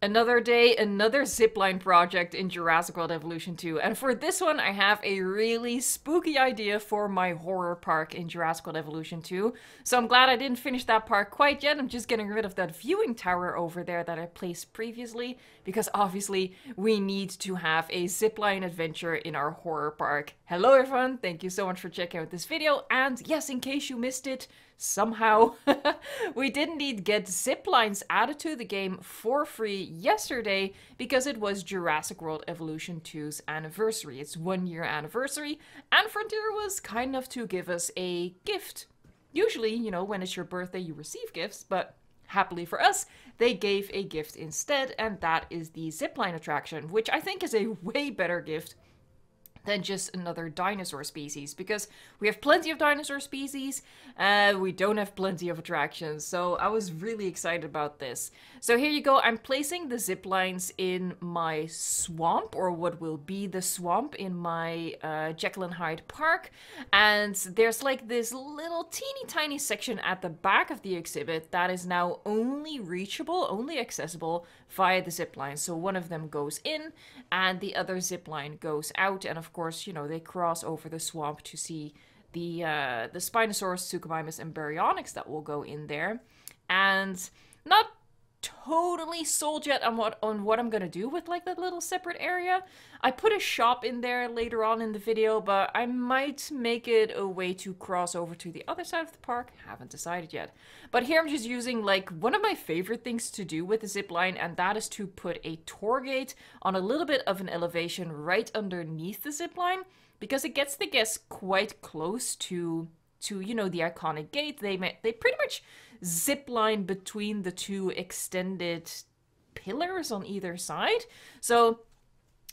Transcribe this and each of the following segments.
Another day, another zipline project in Jurassic World Evolution 2. And for this one, I have a really spooky idea for my horror park in Jurassic World Evolution 2. So I'm glad I didn't finish that park quite yet. I'm just getting rid of that viewing tower over there that I placed previously, because obviously we need to have a zipline adventure in our horror park. Hello everyone, thank you so much for checking out this video. And yes, in case you missed it, somehow we did indeed get zip lines added to the game for free yesterday because it was Jurassic World Evolution 2's anniversary. It's 1 year anniversary, and Frontier was kind enough to give us a gift. Usually, you know, when it's your birthday you receive gifts, but happily for us, they gave a gift instead, and that is the zipline attraction, which I think is a way better gift than just another dinosaur species, because we have plenty of dinosaur species, we don't have plenty of attractions, so I was really excited about this. So here you go, I'm placing the zip lines in my swamp, or what will be the swamp in my Jekyll and Hyde park, and there's like this little teeny tiny section at the back of the exhibit that is now only reachable, only accessible via the zip line. So one of them goes in and the other zip line goes out, and of course, you know, they cross over the swamp to see the Spinosaurus, Suchomimus, and Baryonyx that will go in there. And not totally sold yet on what I'm gonna do with like that little separate area. I put a shop in there later on in the video, but I might make it a way to cross over to the other side of the park. Haven't decided yet. But here I'm just using like one of my favorite things to do with the zip line, and that is to put a tour gate on a little bit of an elevation right underneath the zip line, because it gets the guests quite close to you know, the iconic gate. They pretty much zip line between the two extended pillars on either side. So,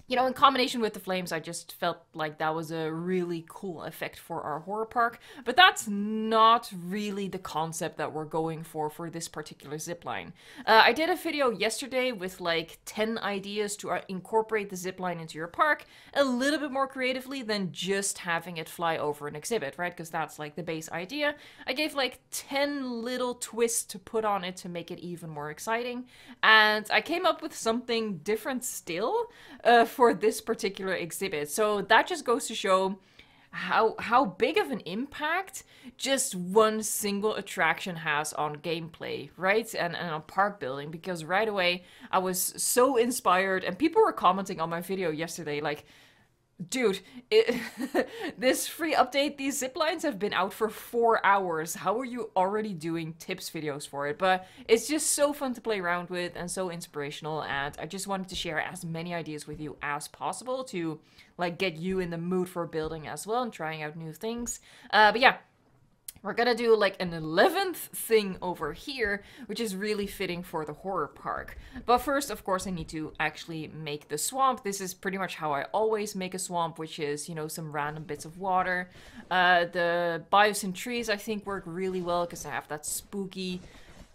you know, in combination with the flames, I just felt like that was a really cool effect for our horror park. But that's not really the concept that we're going for this particular zipline. I did a video yesterday with like 10 ideas to incorporate the zipline into your park a little bit more creatively than just having it fly over an exhibit, right? Because that's like the base idea. I gave like 10 little twists to put on it to make it even more exciting. And I came up with something different still for this particular exhibit. So that just goes to show how big of an impact just one single attraction has on gameplay, right? And on park building, because right away I was so inspired, and people were commenting on my video yesterday like, dude, this free update, these zip lines have been out for 4 hours. How are you already doing tips videos for it? But it's just so fun to play around with and so inspirational, and I just wanted to share as many ideas with you as possible to like get you in the mood for building as well and trying out new things. But yeah, we're gonna do like an 11th thing over here, which is really fitting for the horror park. But first, of course, I need to actually make the swamp. This is pretty much how I always make a swamp, which is, you know, some random bits of water. The biosyn trees, I think, work really well because I have that spooky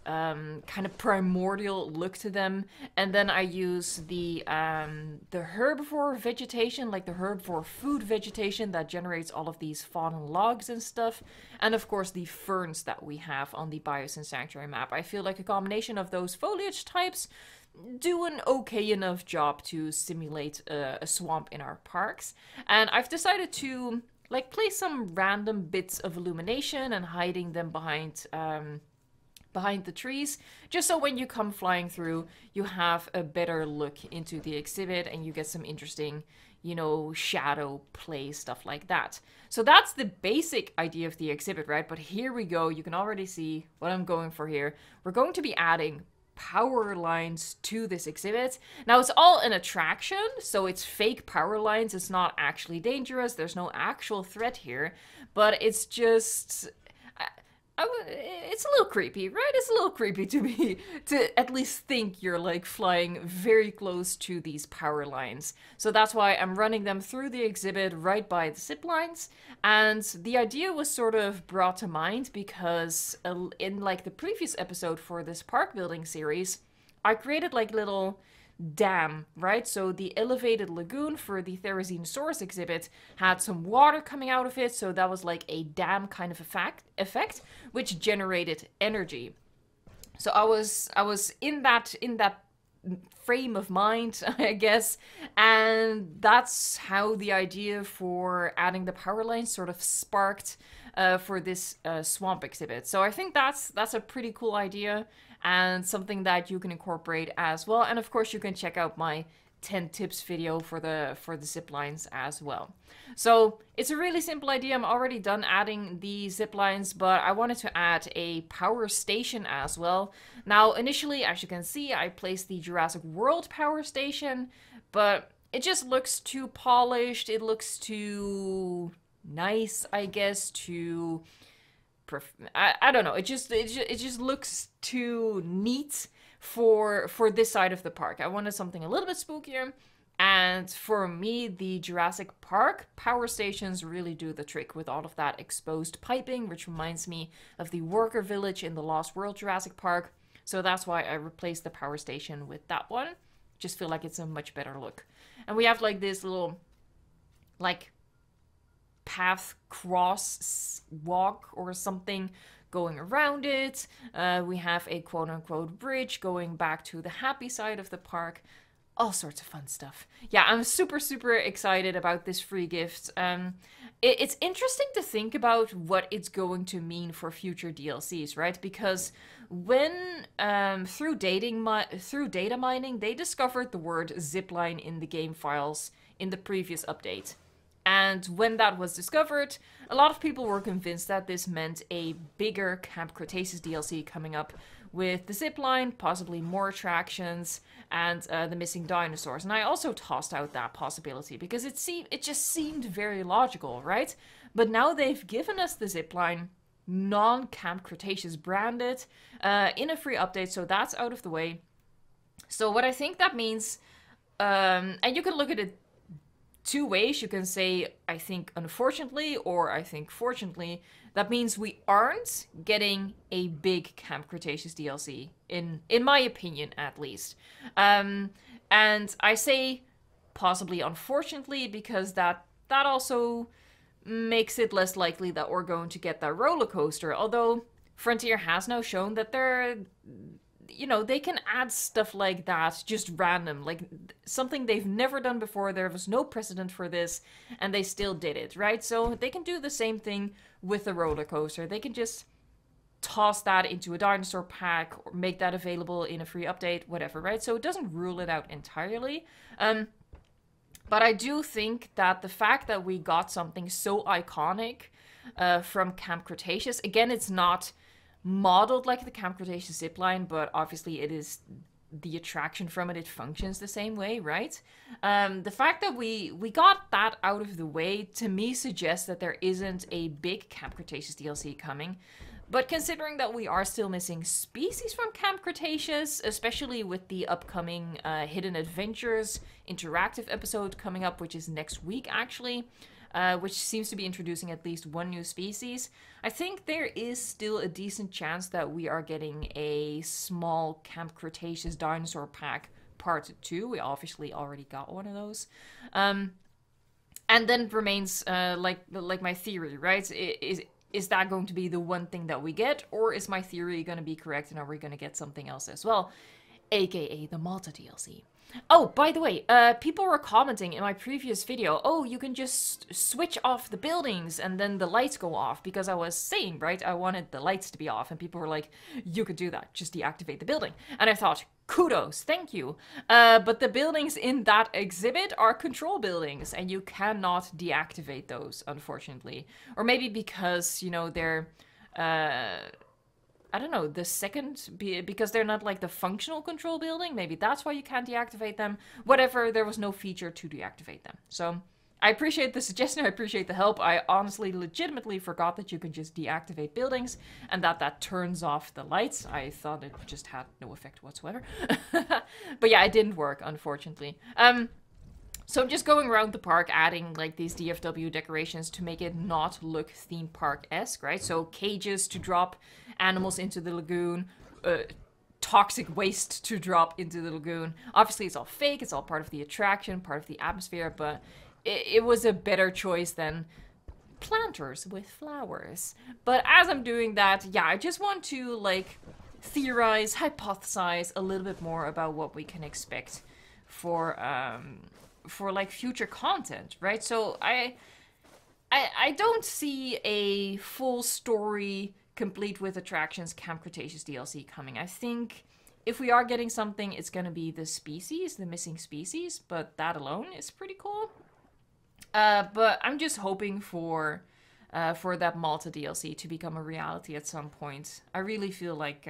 kind of primordial look to them. And then I use the herbivore vegetation, like the herbivore food vegetation that generates all of these fallen logs and stuff. And of course the ferns that we have on the Biosyn Sanctuary map. I feel like a combination of those foliage types do an okay enough job to simulate a swamp in our parks. And I've decided to like place some random bits of illumination and hiding them behind the trees, just so when you come flying through, you have a better look into the exhibit and you get some interesting, you know, shadow play, stuff like that. So that's the basic idea of the exhibit, right? But here we go. You can already see what I'm going for here. We're going to be adding power lines to this exhibit. Now, it's all an attraction, so it's fake power lines. It's not actually dangerous. There's no actual threat here, but it's just it's a little creepy, right? It's a little creepy to at least think you're like flying very close to these power lines. So that's why I'm running them through the exhibit right by the zip lines. And the idea was sort of brought to mind because in like the previous episode for this park building series, I created like little dam, right? So the elevated lagoon for the Therizinosaurus exhibit had some water coming out of it, so that was like a dam kind of effect, which generated energy. So I was in that frame of mind, I guess. And that's how the idea for adding the power lines sort of sparked for this swamp exhibit. So I think that's a pretty cool idea and something that you can incorporate as well. And of course you can check out my 10 tips video for the zip lines as well. So it's a really simple idea. I'm already done adding the zip lines, but I wanted to add a power station as well. Now initially, as you can see, I placed the Jurassic World power station, but it just looks too polished. It looks too nice, I guess, to I don't know. It just looks too neat for this side of the park. I wanted something a little bit spookier, and for me, the Jurassic Park power stations really do the trick with all of that exposed piping, which reminds me of the worker village in the Lost World Jurassic Park. So that's why I replaced the power station with that one. Just feel like it's a much better look. And we have like this little like path cross walk or something going around it. We have a quote-unquote bridge going back to the happy side of the park. All sorts of fun stuff. Yeah, I'm super, super excited about this free gift. It's interesting to think about what it's going to mean for future DLCs, right? Because when, through data mining, they discovered the word zipline in the game files in the previous update. And when that was discovered, a lot of people were convinced that this meant a bigger Camp Cretaceous DLC coming up with the zipline, possibly more attractions, and the missing dinosaurs. And I also tossed out that possibility because it just seemed very logical, right? But now they've given us the zipline, non-Camp Cretaceous branded, in a free update, so that's out of the way. So what I think that means, and you can look at it two ways. You can say, I think unfortunately, or I think fortunately. That means we aren't getting a big Camp Cretaceous DLC, in my opinion, at least. And I say possibly unfortunately because that also makes it less likely that we're going to get that roller coaster. Although Frontier has now shown that they can add stuff like that, just random, like something they've never done before. There was no precedent for this, and they still did it, right? So they can do the same thing with the roller coaster. They can just toss that into a dinosaur pack or make that available in a free update, whatever, right? So it doesn't rule it out entirely. But I do think that the fact that we got something so iconic from Camp Cretaceous, again, it's not modeled like the Camp Cretaceous zipline, but obviously it is the attraction from it. It functions the same way, right? The fact that we got that out of the way, to me, suggests that there isn't a big Camp Cretaceous DLC coming. But considering that we are still missing species from Camp Cretaceous, especially with the upcoming Hidden Adventures interactive episode coming up, which is next week, actually, which seems to be introducing at least one new species, I think there is still a decent chance that we are getting a small Camp Cretaceous dinosaur pack part 2. We obviously already got one of those. And then remains like my theory, right? Is that going to be the one thing that we get, or is my theory going to be correct and are we going to get something else as well? AKA the Malta DLC. Oh, by the way, people were commenting in my previous video, oh, you can just switch off the buildings and then the lights go off, because I was saying, right, I wanted the lights to be off, and people were like, you could do that, just deactivate the building. And I thought, kudos, thank you. But the buildings in that exhibit are control buildings, and you cannot deactivate those, unfortunately. Or maybe because, you know, they're, I don't know, the second, because they're not like the functional control building, maybe that's why you can't deactivate them. Whatever, there was no feature to deactivate them. So I appreciate the suggestion, I appreciate the help. I honestly, legitimately forgot that you can just deactivate buildings and that turns off the lights. I thought it just had no effect whatsoever. But yeah, it didn't work, unfortunately. So I'm just going around the park adding like these DFW decorations to make it not look theme park-esque, right? So cages to drop animals into the lagoon, toxic waste to drop into the lagoon. Obviously it's all fake, it's all part of the attraction, part of the atmosphere, but it was a better choice than planters with flowers. But as I'm doing that, yeah, I just want to like theorize, hypothesize a little bit more about what we can expect for like future content, right? So I don't see a full story complete with attractions Camp Cretaceous DLC coming. I think if we are getting something, it's gonna be the species, the missing species, but that alone is pretty cool. But I'm just hoping for that Malta DLC to become a reality at some point. I really feel like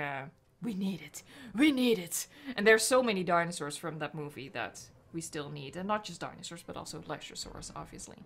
we need it. We need it. And there's so many dinosaurs from that movie that we still need. And not just dinosaurs, but also plesiosaurs, obviously.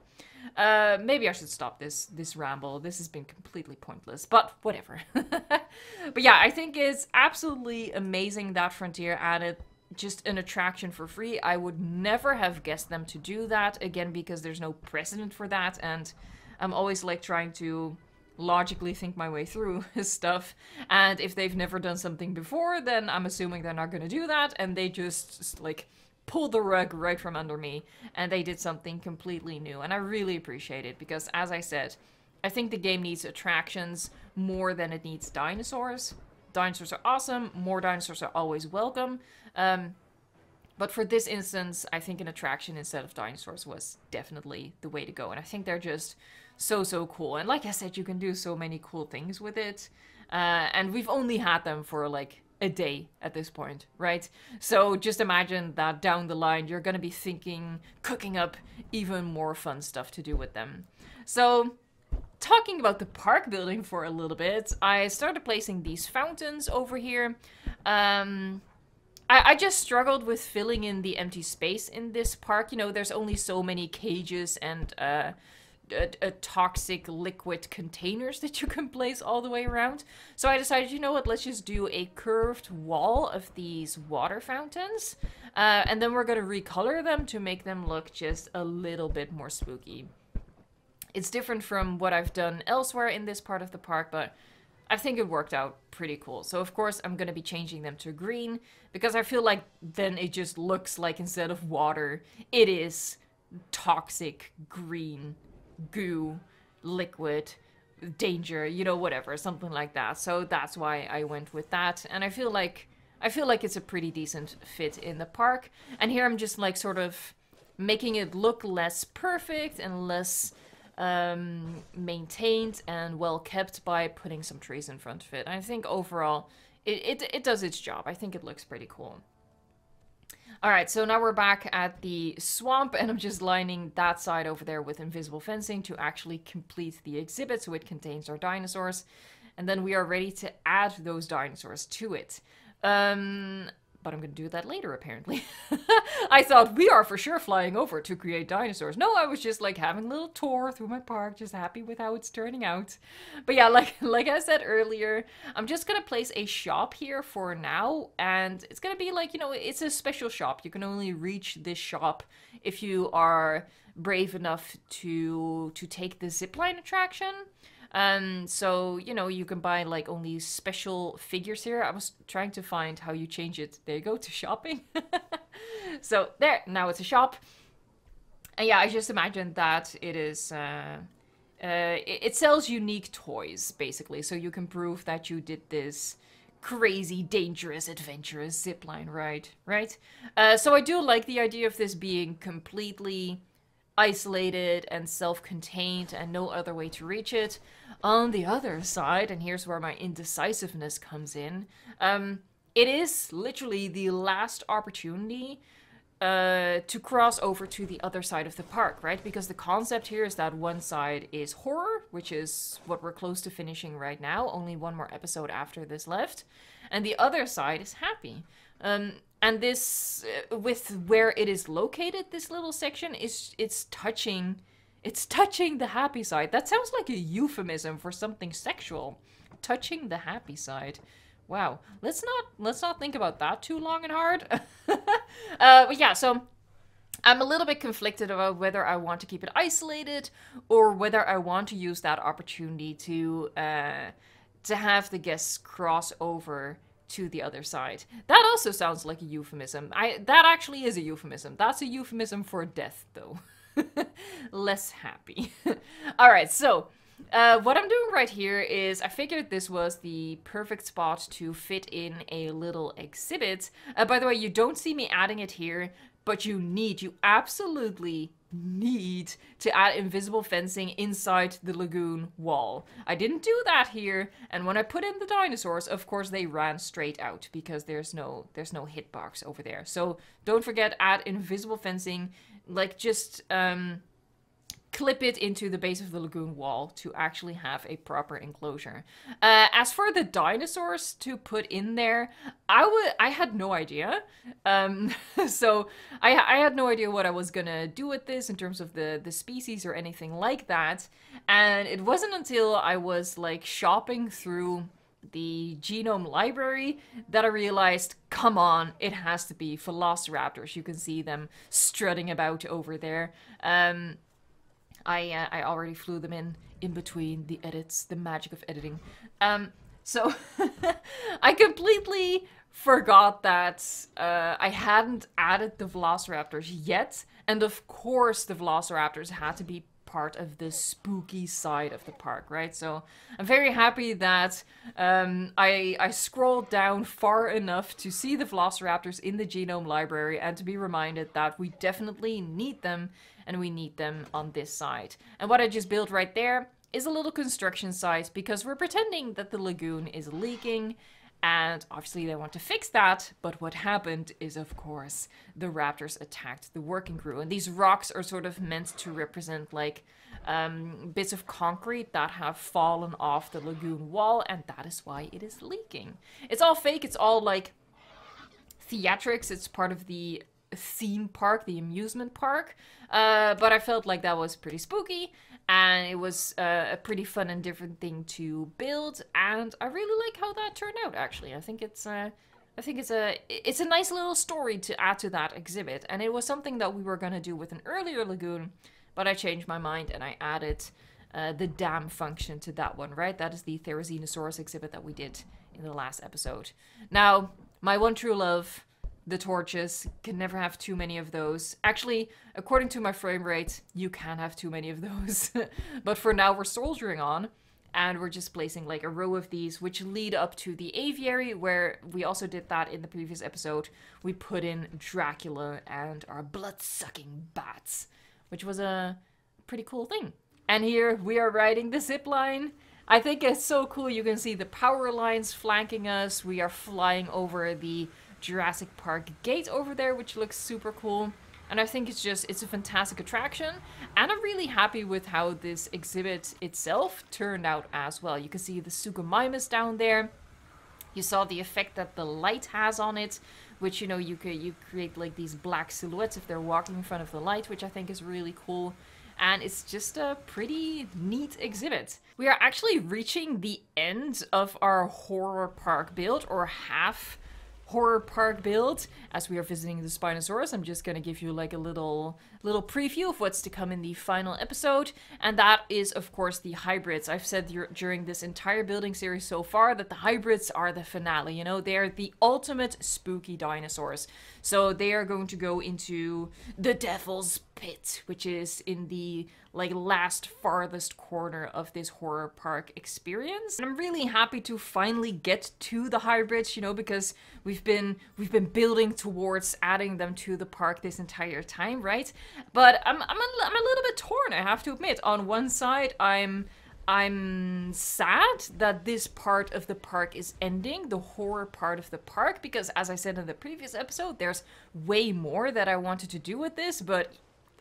Maybe I should stop this ramble. This has been completely pointless, but whatever. But yeah, I think it's absolutely amazing that Frontier added just an attraction for free. I would never have guessed them to do that, again, because there's no precedent for that, and I'm always like trying to logically think my way through stuff, and if they've never done something before, then I'm assuming they're not gonna do that, and they just like pulled the rug right from under me, and they did something completely new, and I really appreciate it, because as I said, I think the game needs attractions more than it needs dinosaurs. Dinosaurs are awesome, more dinosaurs are always welcome, but for this instance, I think an attraction instead of dinosaurs was definitely the way to go, and I think they're just so cool, and like I said, you can do so many cool things with it, and we've only had them for like a day at this point, right? So just imagine that down the line, you're gonna be cooking up even more fun stuff to do with them. So talking about the park building for a little bit, I started placing these fountains over here. I just struggled with filling in the empty space in this park. You know, there's only so many cages and toxic liquid containers that you can place all the way around. So I decided, you know what, let's just do a curved wall of these water fountains. And then we're going to recolor them to make them look just a little bit more spooky. It's different from what I've done elsewhere in this part of the park, but I think it worked out pretty cool. So of course I'm going to be changing them to green, because I feel like then it just looks like instead of water, it is toxic green goo, liquid, danger, you know, whatever, something like that. So that's why I went with that, and I feel like it's a pretty decent fit in the park. And here I'm just like sort of making it look less perfect and less maintained and well kept by putting some trees in front of it. And I think overall it does its job. I think it looks pretty cool. Alright, so now we're back at the swamp, and I'm just lining that side over there with invisible fencing to actually complete the exhibit so it contains our dinosaurs. And then we are ready to add those dinosaurs to it. But I'm going to do that later, apparently. I thought we are for sure flying over to create dinosaurs. No, I was just like having a little tour through my park, just happy with how it's turning out. But yeah, like I said earlier, I'm just going to place a shop here for now. And it's going to be like, you know, it's a special shop. You can only reach this shop if you are brave enough to take the zipline attraction. So, you know, you can buy like only special figures here. I was trying to find how you change it. There you go, to shopping. So there, now it's a shop. And yeah, I just imagined that it is, it sells unique toys, basically. So you can prove that you did this crazy, dangerous, adventurous zipline ride, right? So I do like the idea of this being completely isolated and self-contained and no other way to reach it. On the other side, and here's where my indecisiveness comes in, it is literally the last opportunity to cross over to the other side of the park, right? Because the concept here is that one side is horror, which is what we're close to finishing right now, only one more episode after this left, and the other side is happy. And this, with where it is located, this little section, it's touching the happy side. That sounds like a euphemism for something sexual. Touching the happy side. Wow. Let's not think about that too long and hard. But yeah, so I'm a little bit conflicted about whether I want to keep it isolated or whether I want to use that opportunity to have the guests cross over to the other side. That also sounds like a euphemism. That actually is a euphemism. That's a euphemism for death, though. Less happy. Alright, so What I'm doing right here is I figured this was the perfect spot to fit in a little exhibit. By the way, you don't see me adding it here, but you absolutely need to add invisible fencing inside the lagoon wall. I didn't do that here, and when I put in the dinosaurs, of course they ran straight out because there's no hitbox over there. So don't forget, add invisible fencing, like just clip it into the base of the lagoon wall to actually have a proper enclosure. As for the dinosaurs to put in there, I had no idea. So I had no idea what I was gonna do with this in terms of the species or anything like that. And it wasn't until I was like shopping through the genome library that I realized, come on, it has to be velociraptors. You can see them strutting about over there. I already flew them in between the edits, the magic of editing. So I completely forgot that I hadn't added the velociraptors yet, and of course the velociraptors had to be part of the spooky side of the park, right? So I'm very happy that I scrolled down far enough to see the velociraptors in the genome library and to be reminded that we definitely need them, and we need them on this side. And what I just built right there is a little construction site because we're pretending that the lagoon is leaking, and obviously they want to fix that. But what happened is, of course, the raptors attacked the working crew, and these rocks are sort of meant to represent like bits of concrete that have fallen off the lagoon wall, and that is why it is leaking. It's all fake, it's all like theatrics, it's part of the theme park, the amusement park, but I felt like that was pretty spooky, and it was a pretty fun and different thing to build, and I really like how that turned out. Actually, I think it's a nice little story to add to that exhibit, and it was something that we were gonna do with an earlier lagoon, but I changed my mind and I added the dam function to that one. Right, that is the Therizinosaurus exhibit that we did in the last episode. Now, my one true love, the torches, can never have too many of those. Actually, according to my frame rate, you can have too many of those. But for now, we're soldiering on, and we're just placing like a row of these, which lead up to the aviary, where we also did that in the previous episode. We put in Dracula and our blood-sucking bats, which was a pretty cool thing. And here we are riding the zipline. I think it's so cool. You can see the power lines flanking us. We are flying over the Jurassic Park gate over there, which looks super cool. And I think it's a fantastic attraction, and I'm really happy with how this exhibit itself turned out as well. You can see the Suchomimus down there. You saw the effect that the light has on it, which, you know, you create like these black silhouettes if they're walking in front of the light, which I think is really cool. And it's just a pretty neat exhibit. We are actually reaching the end of our horror park build, or half horror park build, as we are visiting the Spinosaurus. I'm just gonna give you like a little preview of what's to come in the final episode, and that is of course the hybrids. I've said during this entire building series so far that the hybrids are the finale. You know, they're the ultimate spooky dinosaurs. So they are going to go into the Devil's Pit, which is in the like last farthest corner of this horror park experience. And I'm really happy to finally get to the hybrids, you know, because we've been building towards adding them to the park this entire time, right? But I'm a little bit torn, I have to admit. On one side, I'm sad that this part of the park is ending, the horror part of the park, because as I said in the previous episode, there's way more that I wanted to do with this, but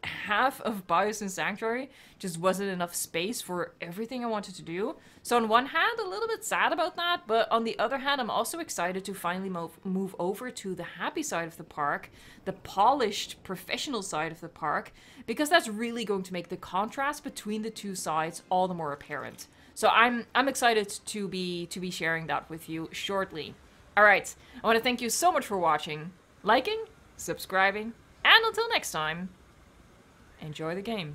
half of Biosyn Sanctuary just wasn't enough space for everything I wanted to do. So on one hand, a little bit sad about that, but on the other hand, I'm also excited to finally move over to the happy side of the park, the polished professional side of the park, because that's really going to make the contrast between the two sides all the more apparent. So I'm excited to be sharing that with you shortly. All right, I want to thank you so much for watching, liking, subscribing, and until next time, enjoy the game.